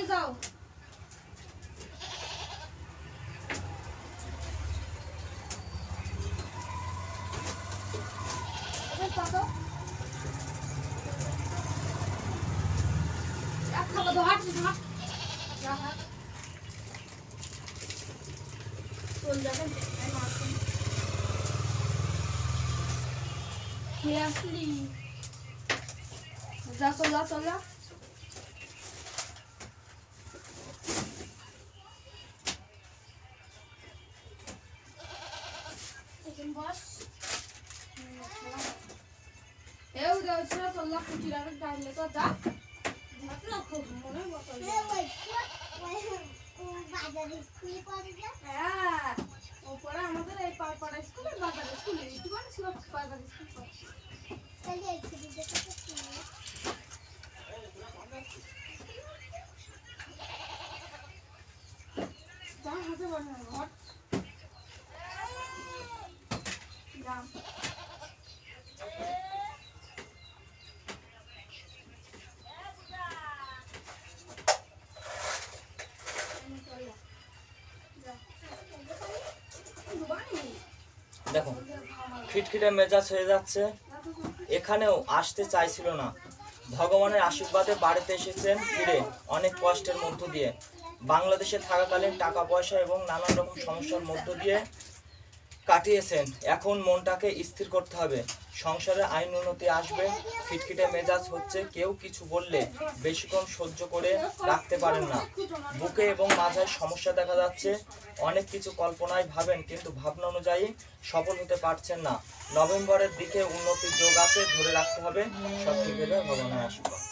নিয়ে যাও। যা চল যা বস এও যাচ্ছে চল কুচির আর গাইলে তো যা মত রাখো মনে বতল বাজার স্কুলে পড়ে যা হ্যাঁ ওপরে আমাদের এই পাড়া স্কুলে বাজার স্কুলে একটু মানে ছিল বাজার স্কুল তাহলে এই ছবি দেখতে যা হাতে বসে ঘর যা দেখো খিটখিটে মেজাজ হয়ে যাচ্ছে, এখানেও আসতে চাইছিল না। ভগবানের আশীর্বাদে বাড়িতে এসেছেন ফিরে অনেক কষ্টের মধ্য দিয়ে। বাংলাদেশে থাকাকালীন টাকা পয়সা এবং নানান রকম সমস্যার মধ্য দিয়ে কাটিয়েছেন। এখন মনটাকে স্থির করতে হবে, সংসারে আইন উন্নতি আসবে। খিটখিটে মেজাজ হচ্ছে, কেউ কিছু বললে বেশিক্ষণ সহ্য করে রাখতে পারেন না। বুকে এবং মাথায় সমস্যা দেখা যাচ্ছে, অনেক কিছু কল্পনায় ভাবেন কিন্তু ভাবনা অনুযায়ী সফল হতে পারছেন না। নভেম্বরের দিকে উন্নতির যোগ আছে, ধরে রাখতে হবে, সব ঠিক হলে ভগবানের আশীর্বাদ।